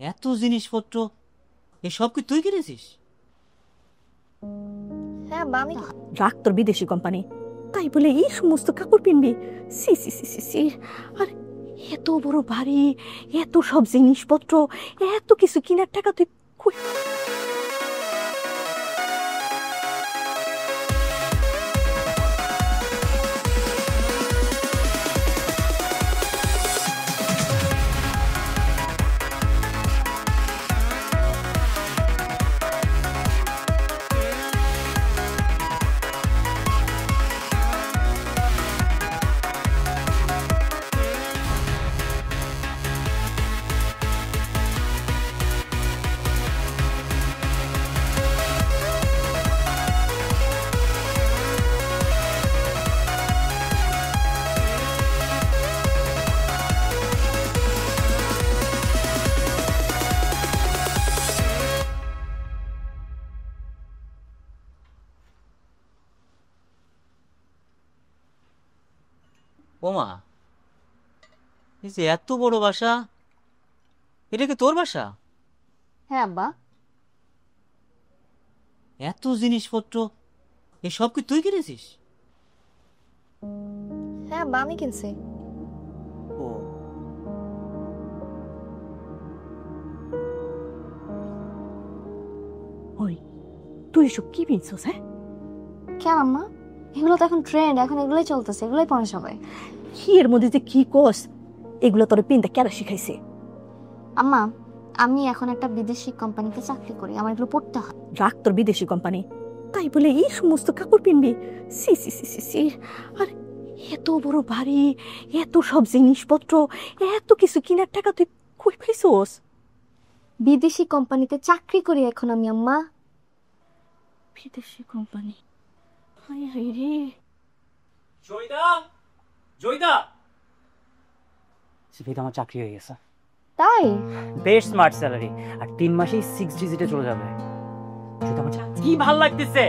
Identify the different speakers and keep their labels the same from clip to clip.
Speaker 1: এত জিনিসপত্র এসব কি তুই কিনেছিস?
Speaker 2: হ্যাঁ মামি।
Speaker 3: রাখ তোর বিদেশি কোম্পানি, তাই বলে এই সমস্ত কাপড় কিনবি? সি সি সি সি সি। আর এত বড় বাড়ি, এত সব জিনিসপত্র, এত কিছু কেনার টাকা তুই কই?
Speaker 1: ওমা, এই যে এত বড় বাসা, এটা কি তোর বাসা?
Speaker 2: হ্যাঁ আব্বা।
Speaker 1: এত জিনিসপত্র এসব কি তুই কিনেছিস?
Speaker 2: হ্যাঁ মামি কিনছে।
Speaker 1: ও,
Speaker 3: ওই তুই এসব কি কিনছস? হ্যাঁ,
Speaker 2: কেন আম্মা? এগুলো তো এখন ট্রেন্ড, এখন এগুলোই চলতেছে, এগুলোই পরে সবাই।
Speaker 3: কি এর মধ্যে যে কি কস? এগুলো তোর পিনটা কেন শিখাইছে?
Speaker 2: আম্মা, আমি এখন একটা বিদেশি কোম্পানিতে চাকরি করি, আমার এগুলো পড়তে হয়।
Speaker 3: রাখ তোর বিদেশি কোম্পানি, তাই বলে এই সমস্ত কাপড় কিনবি? সি সি সি সি সি। আর এত বড় বাড়ি, এত সব জিনিসপত্র, এত কিছু কেনার টাকা তুই কই পাইছস?
Speaker 2: বিদেশি কোম্পানিতে চাকরি করি এখন আমি আম্মা।
Speaker 3: বিদেশি কোম্পানি? হাই হাই রে।
Speaker 4: জয়দা, জয়দা, সিপিতে আমার চাকরি হয়ে গেছে।
Speaker 2: তাই?
Speaker 4: বেশ স্মার্ট স্যালারি, আর 3 মাসেই 6 ডিজিটে চলে যাবে। জয়দা, আমার কি ভাল লাগতেছে।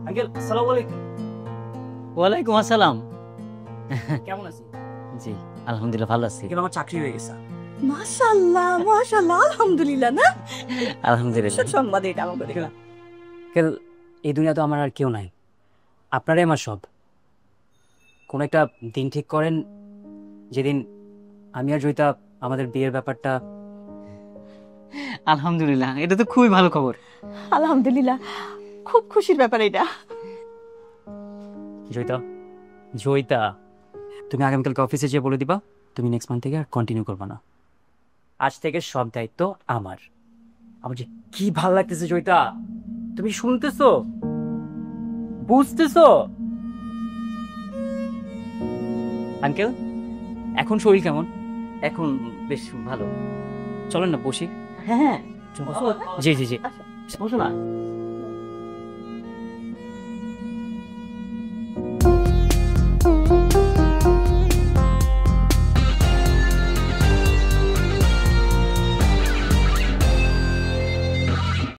Speaker 4: আঙ্কেল, আসসালামু আলাইকুম।
Speaker 1: ওয়ালাইকুম আসসালাম।
Speaker 4: কেমন আছেন?
Speaker 1: জি আলহামদুলিল্লাহ ভালো আছি।
Speaker 4: আঙ্কেল, আমার চাকরি হয়ে গেছে।
Speaker 3: মাশাআল্লাহ মাশাআল্লাহ, আলহামদুলিল্লাহ। না
Speaker 1: আলহামদুলিল্লাহ।
Speaker 3: সংবাদ এটা আমাকে দেখে।
Speaker 4: আঙ্কেল, এই দুনিয়া তো আমার আর কেউ নাই, আপনারাই আমার সব। কোন একটা দিন ঠিক করেন, যেদিন আমি আর জয়িতা আমাদের বিয়ের ব্যাপারটা।
Speaker 1: আলহামদুলিল্লাহ, এটা তো খুবই ভালো খবর।
Speaker 3: আলহামদুলিল্লাহ, খুব খুশির ব্যাপার এটা।
Speaker 4: জয়িতা, জয়িতা, তুমি আগামীকালকে অফিসে যেয়ে বলে দিবা তুমি নেক্সট মান্থ থেকে আর কন্টিনিউ করবা না। আজ থেকে সব দায়িত্ব আমার। আমার যে কি ভাল লাগতেছে জয়িতা, তুমি শুনতেছো, বুঝতেছো? আঙ্কেল, এখন শরীর কেমন?
Speaker 1: এখন বেশ ভালো।
Speaker 4: চলেন না বসি।
Speaker 3: হ্যাঁ,
Speaker 4: জি জি জি, বসো না।